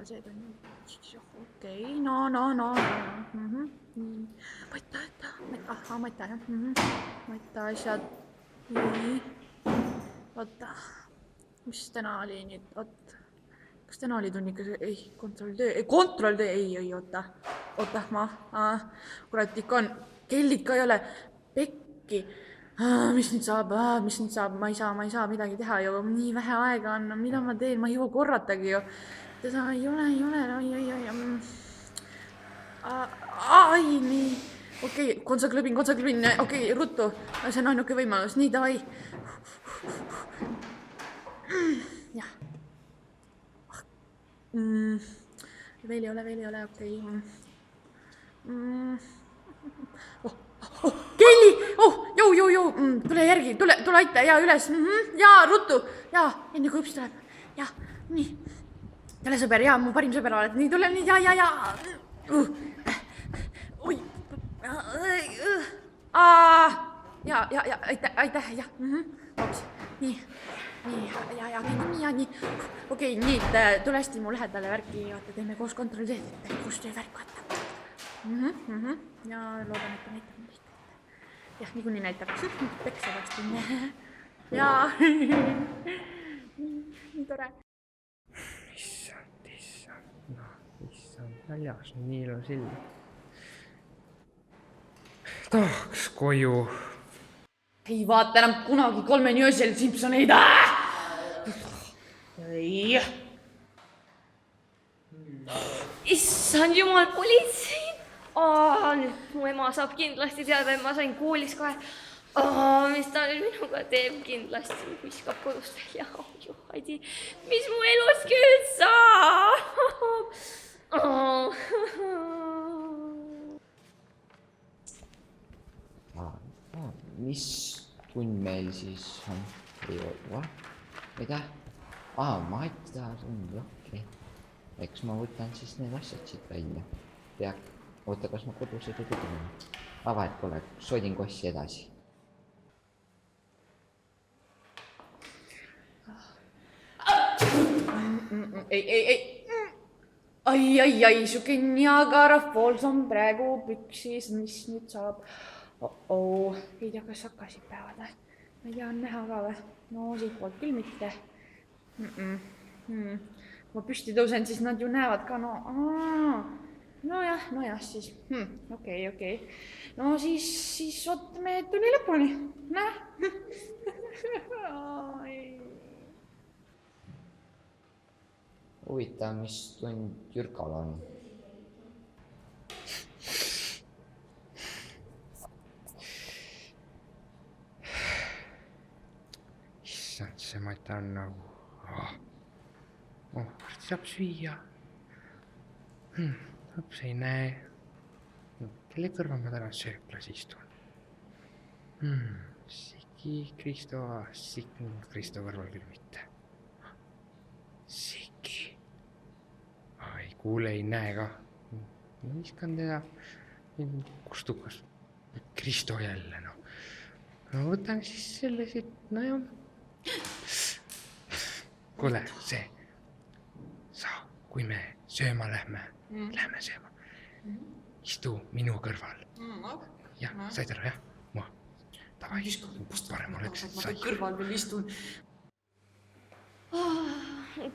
see on okei, no. Maita, jah. Maita asjad. Nii. Oota, mis täna oli nüüd, kas täna oli tunnikas, ei, kontrolltöö, ei, oota, kurat, ikka on, kell ikka ei ole, pekki, mis nüüd saab, ma ei saa midagi teha ju, nii vähe aega on, mida ma teen, ma ei jõua korratagi ju, teda ei ole, ai, nii, okei, kontsaklõbin, okei, ruttu, see on ainuke võimalus, nii, davai. Jah. Veel ei ole, okei. Kelly! Jõu! Tule järgi, tule aita, jaa, üles. Jaa, ruttu. Jaa, enne kui ups tuleb. Jaa, nii. Tule sõber, jaa, mu parim sõber oled. Nii, tule, nii, jaa. Oi. Jaa, aitäh, jah. Hops, nii. Nii. Okei, nii, tule hästi mu lähedale värki, vaata, teeme koos kontrollteed, koostöövärk, vaata. Ja loodan, et ta näitab mind liiga. Jah, niikuinii näitab. Peksa varsti. Jaa. Nii tore. Issand, väljas on nii ilus ilm. Tahaks koju. Ei vaata enam kunagi 3 öösel Simpsoneid. Ei. Issand jumal, politsei. Nüüd mu ema saab kindlasti teada, et ma sain koolis kohe. Mis ta nüüd minuga teeb, kindlasti viskab kodust välja. Juhadi, mis mu elust küll saab? Mis tund meil siis on? Mida? Maita tund, okei. Eks ma võtan siis need asjad siit välja. Oota, kas ma kodus ei tegema? Vahet pole, sodin kossi edasi. Ai, suke Niagara Falls on praegu püksis, mis nüüd saab? Ei tea, kas hakkasid päevad, ma ei tea, on näha ka või? No siit poolt küll mitte. Ma püsti tõusen, siis nad ju näevad ka, nojah, siis, okei. No siis ootame tunni lõpuni, näe. Huvitav, mis tund Jürkal on? Issand, see Maita on nagu... Varsti saab süüa. Laps ei näe. Kelle kõrval ma täna sööklas istun? Siki Kristo kõrval küll mitte. Siki. Ei kuule, ei näe ka. Ma viskan teda. Kustukas. Kristo jälle, no. No võtan siis selle siit, no jah. Kuule, see. Kui me sööma lähme sööma. Istu minu kõrval. Jah, said ära, jah? Ma. Tavai, kust parem oleks, et sai. Ma kõrval veel istun.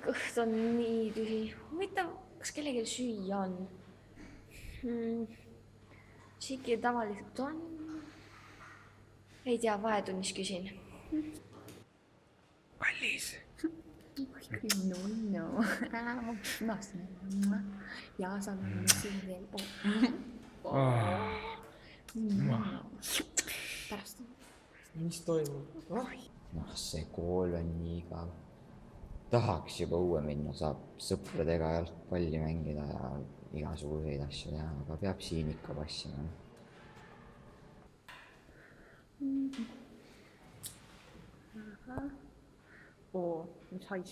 Kõht on nii tühi. Huvitav, kas kellelgi süüa on? Siki tavaliselt on. Ei tea, vahetunnis küsin. Kallis. No. Ja sa oled siin veel pärast. Mis toimub? See kool on nii igav. Tahaks juba õue minna, saab sõpradega jalgpalli mängida ja igasuguseid asju teha, aga peab siin ikka passima. Mis hais?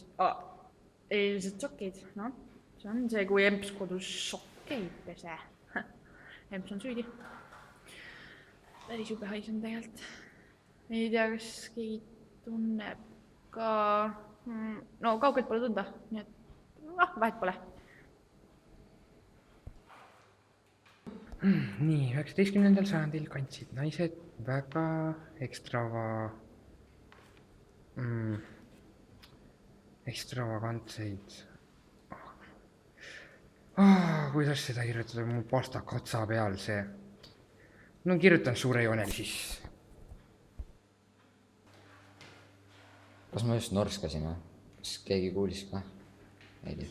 Eilsed sokid, noh, see on see, kui Emps kodus sokkeid pese. Emps on süüdi. Päris jube hais on tegelikult. Ei tea, kas keegi tunneb ka... No kaugelt pole tunda, nii et vahet pole. nii, 19. sajandil kandsid naised väga ekstravagantseid. Kuidas seda kirjutada, mul pastak otsa peal see. No kirjutan suure joonel siis. kas ma just norskasin või? Kas keegi kuulis ka? Ei tea.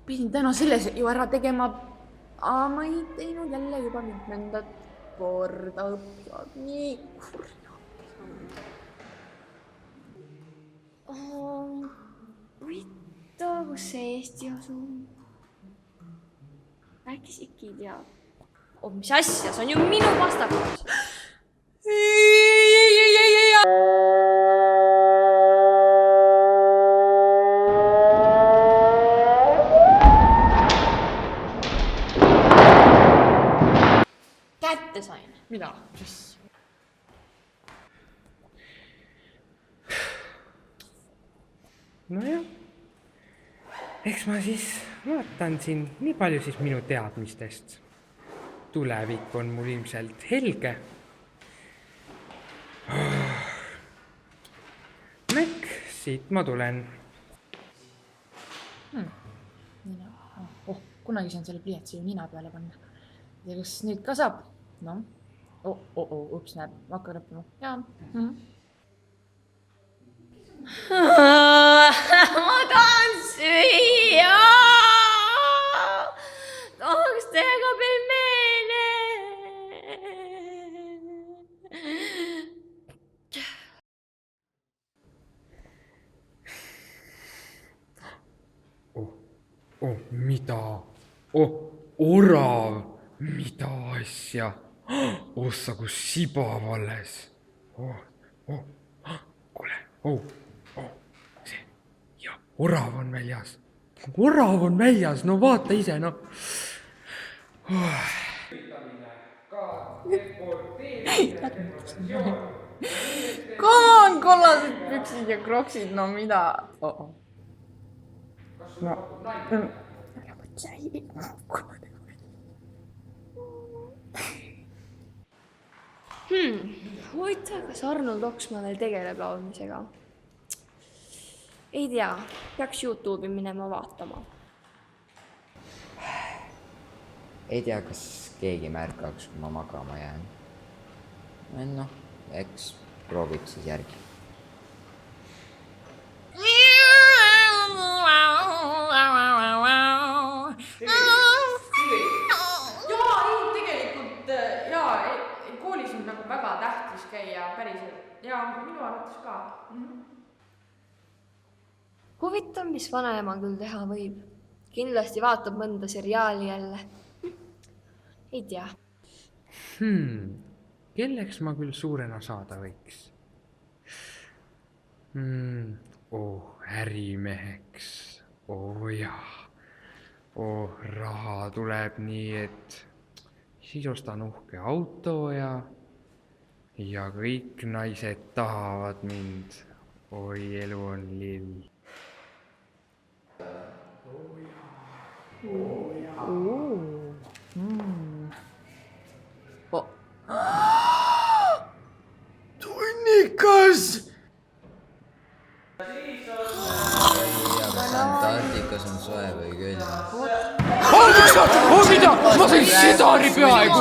Pidin täna selles ju ära tegema, aga ma ei teinud jälle juba mitmendat korda õppijad. Nii kurja. Huvitav, kus see Eesti asub? Äkki Siki teab? Mis asja, see on ju minu vastakus. Kätte sain. Mida? Nojah, eks ma siis vaatan siin nii palju siis minu teadmistest. Tulevik on mul ilmselt helge. Mäkk, siit ma tulen. Kunagi saan selle pliiatsi ju nina peale panna. Ja kas nüüd ka saab? No. Ups, näeb, hakkab lõppema. Jaa. Ma tahan süüa! Tahaks teiega pelmeene! Mida? Orav! Mida asja? Ossa, kus siba valles. Kuule, see, ja orav on väljas. Orav on väljas, no vaata ise, no. Come on, kollased püksid ja kroksid, no mida? No, ära mõtle. Huvitav, kas Arnold Oksmaa veel tegeleb laulmisega? Ei tea, peaks YouTube'i minema vaatama. Ei tea, kas keegi märkaks, kui ma magama jään. Noh, eks prooviks siis järgi. Koolis on nagu väga tähtis käia päriselt ja minu arvates ka. Huvitav, mis vanaema küll teha võib. Kindlasti vaatab mõnda seriaali jälle. Ei tea. Kelleks ma küll suurena saada võiks? Ärimeheks. Jaa. Raha tuleb nii, et siis ostan uhke auto ja kõik naised tahavad mind. Oi, elu on lill. Tunnikas! Ei tea, kas Antarktikas on soe või külm. Mida? Ma sain sidari peaaegu!